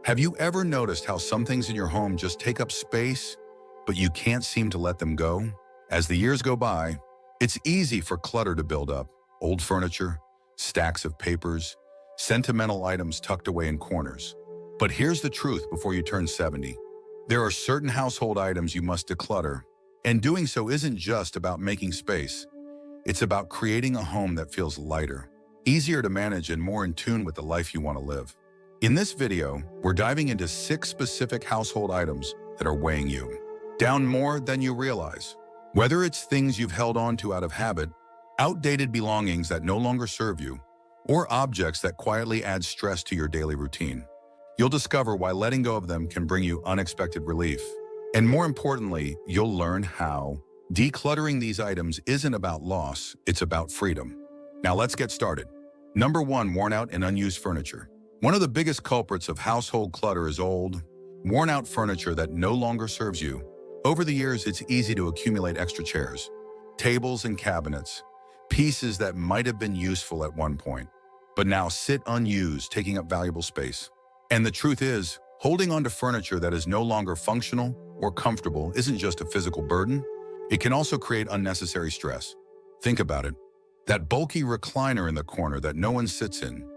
Have you ever noticed how some things in your home just take up space, but you can't seem to let them go? As the years go by, it's easy for clutter to build up. Old furniture, stacks of papers, sentimental items tucked away in corners. But here's the truth before you turn 70. There are certain household items you must declutter, and doing so isn't just about making space. It's about creating a home that feels lighter, easier to manage, and more in tune with the life you want to live. In this video, we're diving into 6 specific household items that are weighing you down more than you realize. Whether it's things you've held on to out of habit, outdated belongings that no longer serve you, or objects that quietly add stress to your daily routine, you'll discover why letting go of them can bring you unexpected relief. And more importantly, you'll learn how decluttering these items isn't about loss, it's about freedom. Now let's get started. Number 1, worn out and unused furniture. One of the biggest culprits of household clutter is old, worn-out furniture that no longer serves you. Over the years, it's easy to accumulate extra chairs, tables, and cabinets, pieces that might have been useful at one point, but now sit unused, taking up valuable space. And the truth is, holding on to furniture that is no longer functional or comfortable isn't just a physical burden, it can also create unnecessary stress. Think about it. That bulky recliner in the corner that no one sits in,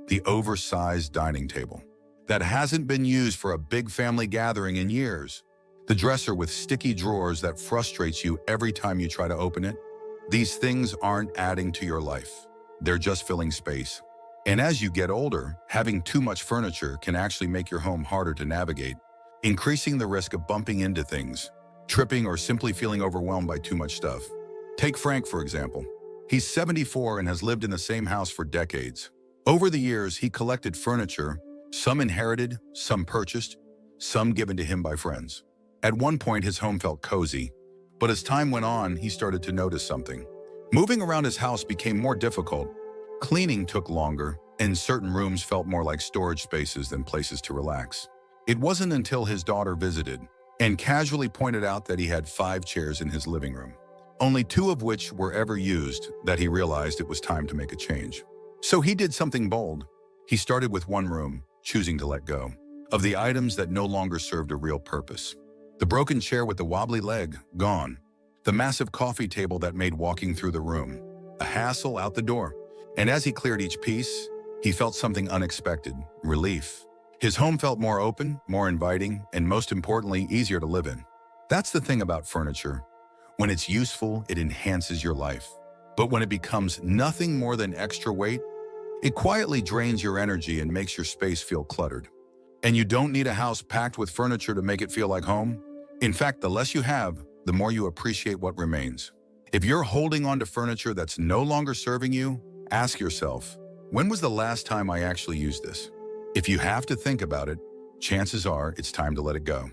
the oversized dining table that hasn't been used for a big family gathering in years, the dresser with sticky drawers that frustrates you every time you try to open it. These things aren't adding to your life. They're just filling space. And as you get older, having too much furniture can actually make your home harder to navigate, increasing the risk of bumping into things, tripping, or simply feeling overwhelmed by too much stuff. Take Frank, for example. He's 74 and has lived in the same house for decades. Over the years, he collected furniture, some inherited, some purchased, some given to him by friends. At one point, his home felt cozy, but as time went on, he started to notice something. Moving around his house became more difficult, cleaning took longer, and certain rooms felt more like storage spaces than places to relax. It wasn't until his daughter visited and casually pointed out that he had 5 chairs in his living room, only 2 of which were ever used, that he realized it was time to make a change. So he did something bold. He started with one room, choosing to let go of the items that no longer served a real purpose. The broken chair with the wobbly leg, gone. The massive coffee table that made walking through the room a hassle, out the door. And as he cleared each piece, he felt something unexpected: relief. His home felt more open, more inviting, and most importantly, easier to live in. That's the thing about furniture. When it's useful, it enhances your life. But when it becomes nothing more than extra weight, it quietly drains your energy and makes your space feel cluttered. And you don't need a house packed with furniture to make it feel like home. In fact, the less you have, the more you appreciate what remains. If you're holding on to furniture that's no longer serving you, ask yourself, when was the last time I actually used this? If you have to think about it, chances are it's time to let it go.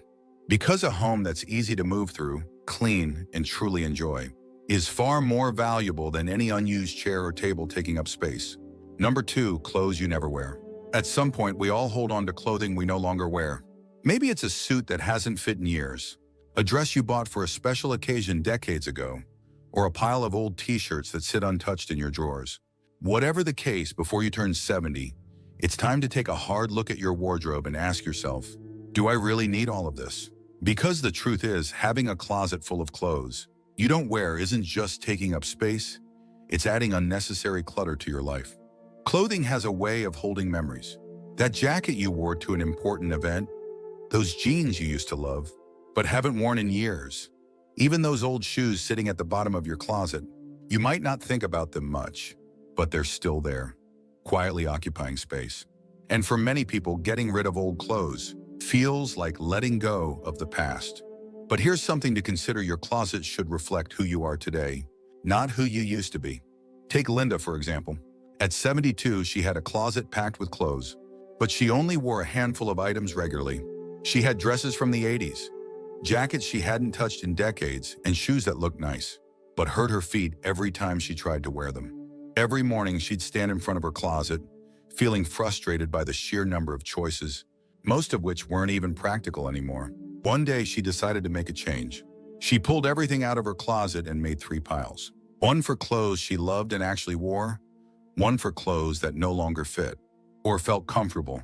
Because a home that's easy to move through, clean, and truly enjoy is far more valuable than any unused chair or table taking up space. Number 2, clothes you never wear. At some point, we all hold on to clothing we no longer wear. Maybe it's a suit that hasn't fit in years, a dress you bought for a special occasion decades ago, or a pile of old t-shirts that sit untouched in your drawers. Whatever the case, before you turn 70, it's time to take a hard look at your wardrobe and ask yourself, do I really need all of this? Because the truth is, having a closet full of clothes you don't wear isn't just taking up space, it's adding unnecessary clutter to your life. Clothing has a way of holding memories. That jacket you wore to an important event, those jeans you used to love, but haven't worn in years, even those old shoes sitting at the bottom of your closet. You might not think about them much, but they're still there, quietly occupying space. And for many people, getting rid of old clothes feels like letting go of the past. But here's something to consider: your closet should reflect who you are today, not who you used to be. Take Linda, for example. At 72, she had a closet packed with clothes, but she only wore a handful of items regularly. She had dresses from the 80s, jackets she hadn't touched in decades, and shoes that looked nice, but hurt her feet every time she tried to wear them. Every morning, she'd stand in front of her closet, feeling frustrated by the sheer number of choices, most of which weren't even practical anymore. One day, she decided to make a change. She pulled everything out of her closet and made 3 piles. One for clothes she loved and actually wore, one for clothes that no longer fit or felt comfortable,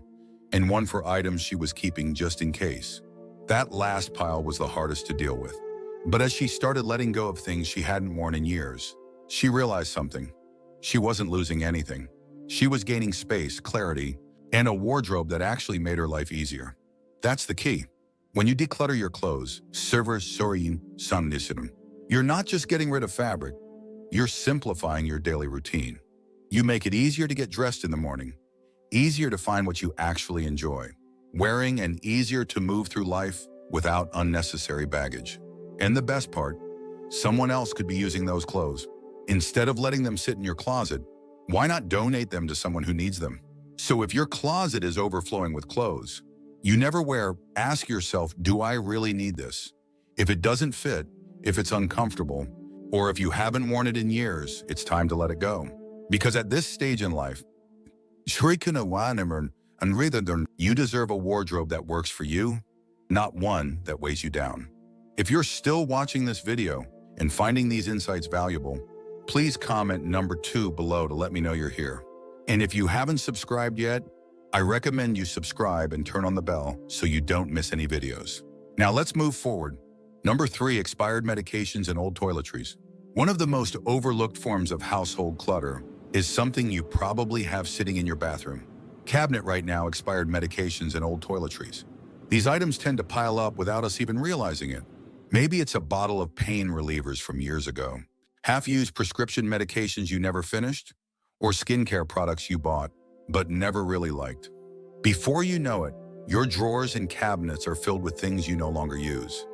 and one for items she was keeping just in case. That last pile was the hardest to deal with. But as she started letting go of things she hadn't worn in years, she realized something. She wasn't losing anything. She was gaining space, clarity, and a wardrobe that actually made her life easier. That's the key. When you declutter your clothes, you're not just getting rid of fabric, you're simplifying your daily routine. You make it easier to get dressed in the morning, easier to find what you actually enjoy wearing, and easier to move through life without unnecessary baggage. And the best part, someone else could be using those clothes. Instead of letting them sit in your closet, why not donate them to someone who needs them? So if your closet is overflowing with clothes you never wear, ask yourself, do I really need this? If it doesn't fit, if it's uncomfortable, or if you haven't worn it in years, it's time to let it go. Because at this stage in life, you deserve a wardrobe that works for you, not one that weighs you down. If you're still watching this video and finding these insights valuable, please comment number 2 below to let me know you're here. And if you haven't subscribed yet, I recommend you subscribe and turn on the bell so you don't miss any videos. Now let's move forward. Number 3, expired medications and old toiletries. One of the most overlooked forms of household clutter is something you probably have sitting in your bathroom cabinet right now: expired medications and old toiletries. These items tend to pile up without us even realizing it. Maybe it's a bottle of pain relievers from years ago, half-used prescription medications you never finished, or skincare products you bought but never really liked. Before you know it, your drawers and cabinets are filled with things you no longer use.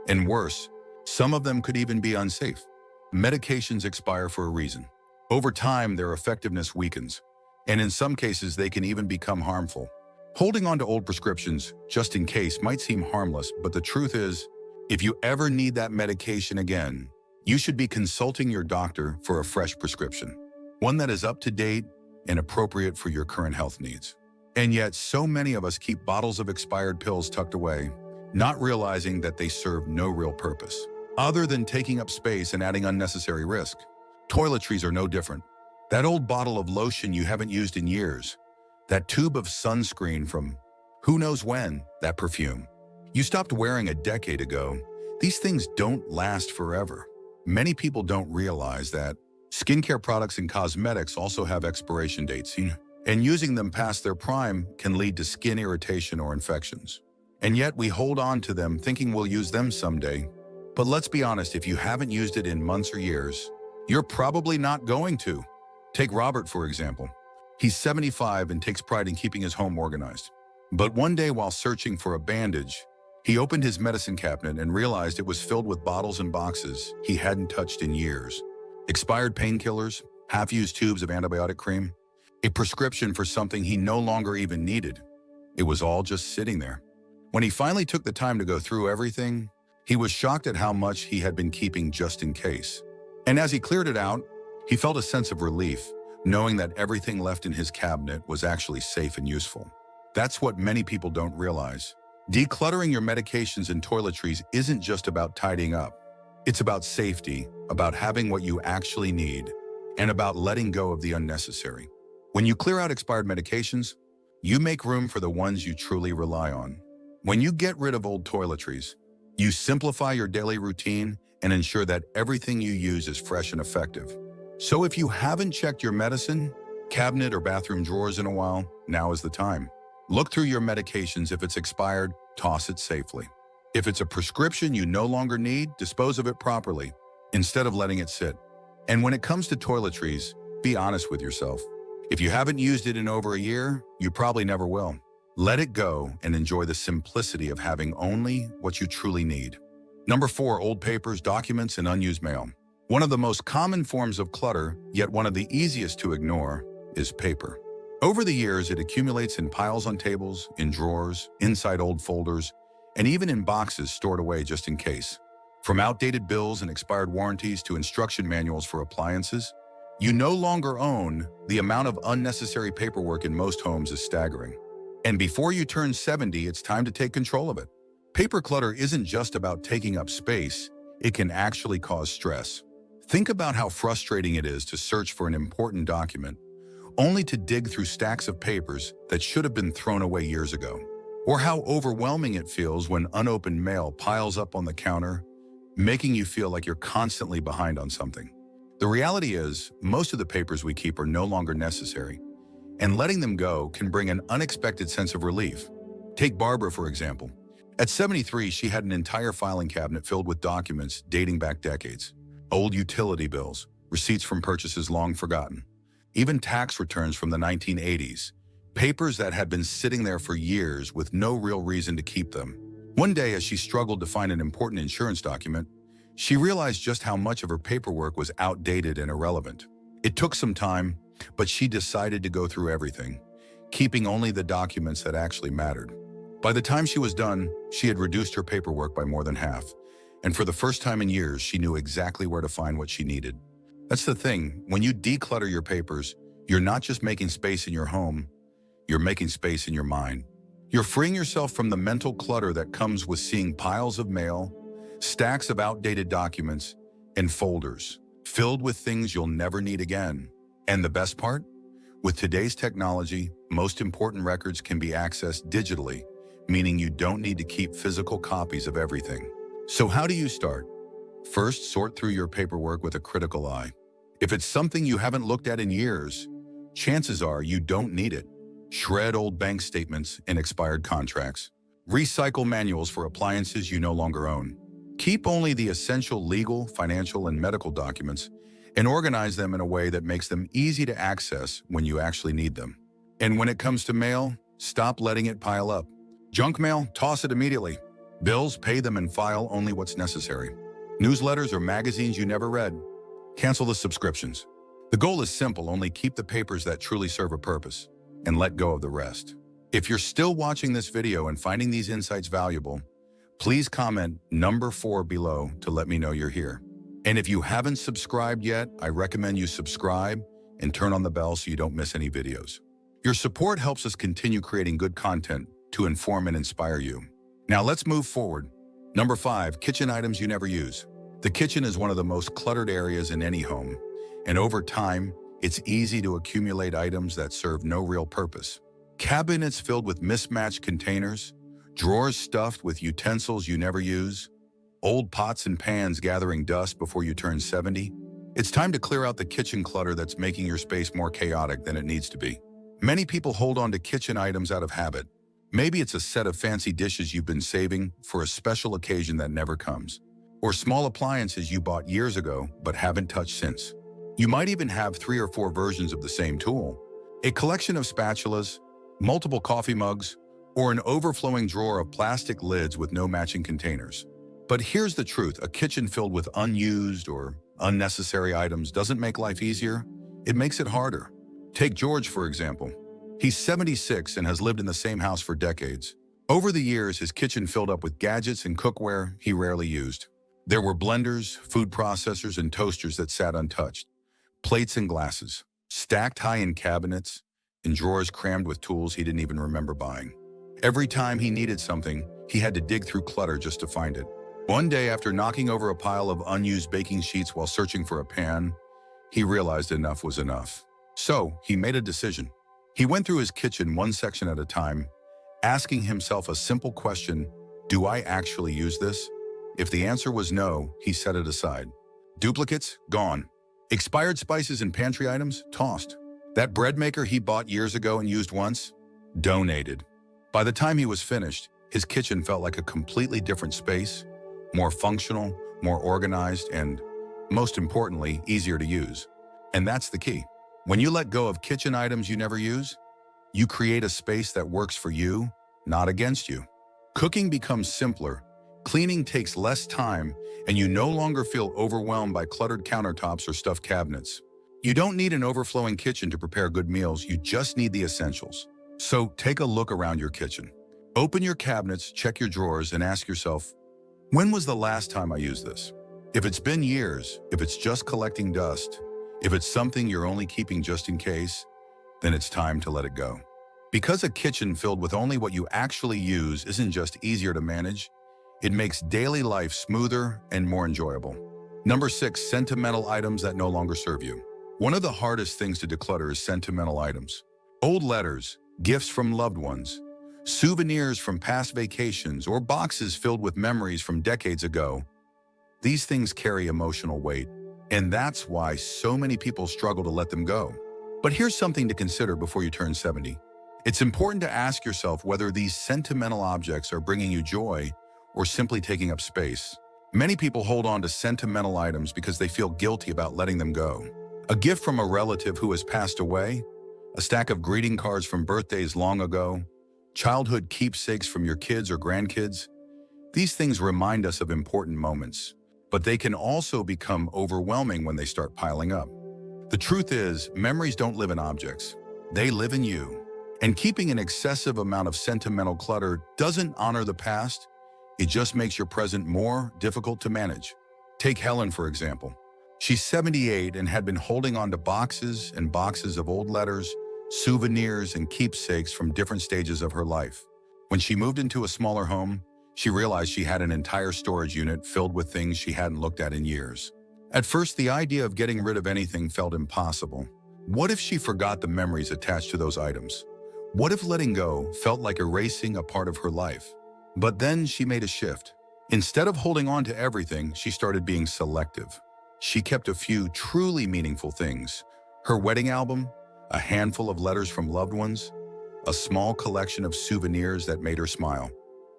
And worse, some of them could even be unsafe. Medications expire for a reason. Over time, their effectiveness weakens, and in some cases, they can even become harmful. Holding on to old prescriptions, just in case, might seem harmless, but the truth is, if you ever need that medication again, you should be consulting your doctor for a fresh prescription, one that is up to date and appropriate for your current health needs. And yet, so many of us keep bottles of expired pills tucked away, not realizing that they serve no real purpose, other than taking up space and adding unnecessary risk. Toiletries are no different. That old bottle of lotion you haven't used in years, that tube of sunscreen from who knows when, that perfume you stopped wearing a decade ago, these things don't last forever. Many people don't realize that skincare products and cosmetics also have expiration dates, and using them past their prime can lead to skin irritation or infections. And yet we hold on to them thinking we'll use them someday. But let's be honest, if you haven't used it in months or years, you're probably not going to. Take Robert, for example. He's 75 and takes pride in keeping his home organized. But one day while searching for a bandage, he opened his medicine cabinet and realized it was filled with bottles and boxes he hadn't touched in years. Expired painkillers, half-used tubes of antibiotic cream, a prescription for something he no longer even needed. It was all just sitting there. When he finally took the time to go through everything, he was shocked at how much he had been keeping just in case. And as he cleared it out, he felt a sense of relief, knowing that everything left in his cabinet was actually safe and useful. That's what many people don't realize. Decluttering your medications and toiletries isn't just about tidying up. It's about safety, about having what you actually need, and about letting go of the unnecessary. When you clear out expired medications, you make room for the ones you truly rely on. When you get rid of old toiletries, you simplify your daily routine and ensure that everything you use is fresh and effective. So if you haven't checked your medicine, cabinet, or bathroom drawers in a while, now is the time. Look through your medications. If it's expired, toss it safely. If it's a prescription you no longer need, dispose of it properly, instead of letting it sit. And when it comes to toiletries, be honest with yourself. If you haven't used it in over a year, you probably never will. Let it go and enjoy the simplicity of having only what you truly need. Number 4, old papers, documents, and unused mail. One of the most common forms of clutter, yet one of the easiest to ignore, is paper. Over the years, it accumulates in piles on tables, in drawers, inside old folders, and even in boxes stored away just in case. From outdated bills and expired warranties to instruction manuals for appliances, you no longer own. The amount of unnecessary paperwork in most homes is staggering. And before you turn 70, it's time to take control of it. Paper clutter isn't just about taking up space, it can actually cause stress. Think about how frustrating it is to search for an important document, only to dig through stacks of papers that should have been thrown away years ago. Or how overwhelming it feels when unopened mail piles up on the counter, making you feel like you're constantly behind on something. The reality is, most of the papers we keep are no longer necessary, and letting them go can bring an unexpected sense of relief. Take Barbara, for example. At 73, she had an entire filing cabinet filled with documents dating back decades. Old utility bills, receipts from purchases long forgotten, even tax returns from the 1980s, papers that had been sitting there for years with no real reason to keep them. One day, as she struggled to find an important insurance document, she realized just how much of her paperwork was outdated and irrelevant. It took some time, but she decided to go through everything, keeping only the documents that actually mattered. By the time she was done, she had reduced her paperwork by more than half, and for the first time in years, she knew exactly where to find what she needed. That's the thing, when you declutter your papers, you're not just making space in your home, you're making space in your mind. You're freeing yourself from the mental clutter that comes with seeing piles of mail, stacks of outdated documents, and folders filled with things you'll never need again. And the best part? With today's technology, most important records can be accessed digitally, meaning you don't need to keep physical copies of everything. So how do you start? First, sort through your paperwork with a critical eye. If it's something you haven't looked at in years, chances are you don't need it. Shred old bank statements and expired contracts. Recycle manuals for appliances you no longer own. Keep only the essential legal, financial, and medical documents, and organize them in a way that makes them easy to access when you actually need them. And when it comes to mail, stop letting it pile up. Junk mail, toss it immediately. Bills, pay them and file only what's necessary. Newsletters or magazines you never read, cancel the subscriptions. The goal is simple, only keep the papers that truly serve a purpose, and let go of the rest. If you're still watching this video and finding these insights valuable, please comment number 4 below to let me know you're here. And if you haven't subscribed yet, I recommend you subscribe and turn on the bell so you don't miss any videos. Your support helps us continue creating good content to inform and inspire you. Now let's move forward. Number 5, kitchen items you never use. The kitchen is one of the most cluttered areas in any home, and over time, it's easy to accumulate items that serve no real purpose. Cabinets filled with mismatched containers, drawers stuffed with utensils you never use, old pots and pans gathering dust before you turn 70. It's time to clear out the kitchen clutter that's making your space more chaotic than it needs to be. Many people hold on to kitchen items out of habit. Maybe it's a set of fancy dishes you've been saving for a special occasion that never comes, or small appliances you bought years ago but haven't touched since. You might even have 3 or 4 versions of the same tool, a collection of spatulas, multiple coffee mugs, or an overflowing drawer of plastic lids with no matching containers. But here's the truth, a kitchen filled with unused or unnecessary items doesn't make life easier, it makes it harder. Take George, for example. He's 76 and has lived in the same house for decades. Over the years, his kitchen filled up with gadgets and cookware he rarely used. There were blenders, food processors, and toasters that sat untouched, plates and glasses, stacked high in cabinets, and drawers crammed with tools he didn't even remember buying. Every time he needed something, he had to dig through clutter just to find it. One day, after knocking over a pile of unused baking sheets while searching for a pan, he realized enough was enough. So, he made a decision. He went through his kitchen one section at a time, asking himself a simple question: do I actually use this? If the answer was no, he set it aside. Duplicates? Gone. Expired spices and pantry items? Tossed. That bread maker he bought years ago and used once? Donated. By the time he was finished, his kitchen felt like a completely different space, more functional, more organized, and, most importantly, easier to use. And that's the key. When you let go of kitchen items you never use, you create a space that works for you, not against you. Cooking becomes simpler, cleaning takes less time, and you no longer feel overwhelmed by cluttered countertops or stuffed cabinets. You don't need an overflowing kitchen to prepare good meals, you just need the essentials. So take a look around your kitchen. Open your cabinets, check your drawers, and ask yourself, when was the last time I used this? If it's been years, if it's just collecting dust, if it's something you're only keeping just in case, then it's time to let it go. Because a kitchen filled with only what you actually use isn't just easier to manage, it makes daily life smoother and more enjoyable. Number 6, sentimental items that no longer serve you. One of the hardest things to declutter is sentimental items. Old letters, gifts from loved ones, souvenirs from past vacations, or boxes filled with memories from decades ago. These things carry emotional weight, and that's why so many people struggle to let them go. But here's something to consider before you turn 70. It's important to ask yourself whether these sentimental objects are bringing you joy or simply taking up space. Many people hold on to sentimental items because they feel guilty about letting them go. A gift from a relative who has passed away, a stack of greeting cards from birthdays long ago, childhood keepsakes from your kids or grandkids. These things remind us of important moments, but they can also become overwhelming when they start piling up. The truth is, memories don't live in objects. They live in you. And keeping an excessive amount of sentimental clutter doesn't honor the past. It just makes your present more difficult to manage. Take Helen, for example. She's 78 and had been holding on to boxes and boxes of old letters, souvenirs, and keepsakes from different stages of her life. When she moved into a smaller home, she realized she had an entire storage unit filled with things she hadn't looked at in years. At first, the idea of getting rid of anything felt impossible. What if she forgot the memories attached to those items? What if letting go felt like erasing a part of her life? But then she made a shift. Instead of holding on to everything, she started being selective. She kept a few truly meaningful things: her wedding album, a handful of letters from loved ones, a small collection of souvenirs that made her smile.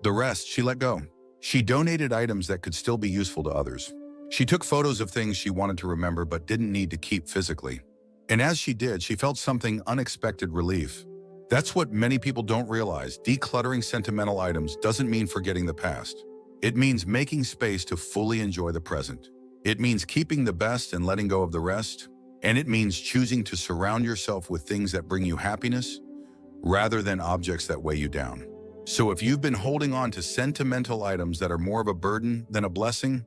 The rest she let go. She donated items that could still be useful to others. She took photos of things she wanted to remember but didn't need to keep physically. And as she did, she felt something unexpected: relief. That's what many people don't realize. Decluttering sentimental items doesn't mean forgetting the past. It means making space to fully enjoy the present. It means keeping the best and letting go of the rest. And it means choosing to surround yourself with things that bring you happiness rather than objects that weigh you down. So if you've been holding on to sentimental items that are more of a burden than a blessing,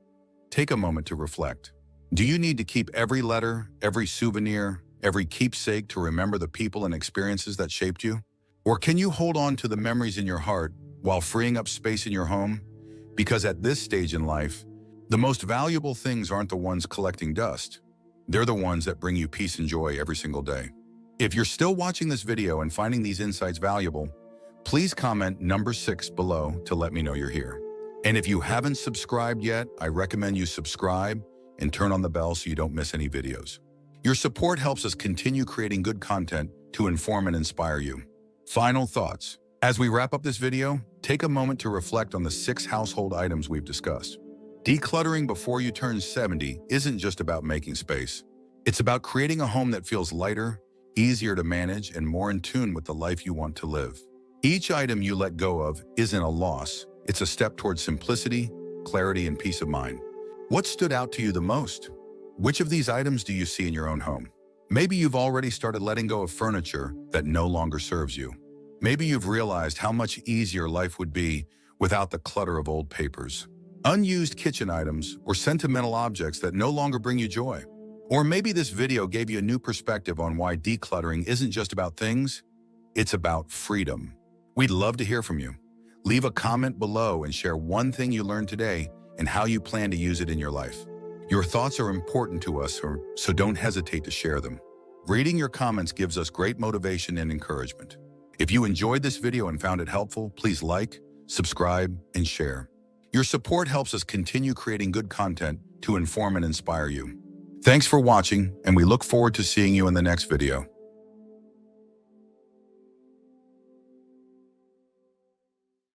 take a moment to reflect. Do you need to keep every letter, every souvenir, every keepsake to remember the people and experiences that shaped you? Or can you hold on to the memories in your heart while freeing up space in your home? Because at this stage in life, the most valuable things aren't the ones collecting dust. They're the ones that bring you peace and joy every single day. If you're still watching this video and finding these insights valuable, please comment number 6 below to let me know you're here. And if you haven't subscribed yet, I recommend you subscribe and turn on the bell so you don't miss any videos. Your support helps us continue creating good content to inform and inspire you. Final thoughts. As we wrap up this video, take a moment to reflect on the 6 household items we've discussed. Decluttering before you turn 70 isn't just about making space. It's about creating a home that feels lighter, easier to manage, and more in tune with the life you want to live. Each item you let go of isn't a loss. It's a step towards simplicity, clarity, and peace of mind. What stood out to you the most? Which of these items do you see in your own home? Maybe you've already started letting go of furniture that no longer serves you. Maybe you've realized how much easier life would be without the clutter of old papers, unused kitchen items, or sentimental objects that no longer bring you joy. Or maybe this video gave you a new perspective on why decluttering isn't just about things, it's about freedom. We'd love to hear from you. Leave a comment below and share one thing you learned today and how you plan to use it in your life. Your thoughts are important to us, so don't hesitate to share them. Reading your comments gives us great motivation and encouragement. If you enjoyed this video and found it helpful, please like, subscribe, and share. Your support helps us continue creating good content to inform and inspire you. Thanks for watching, and we look forward to seeing you in the next video.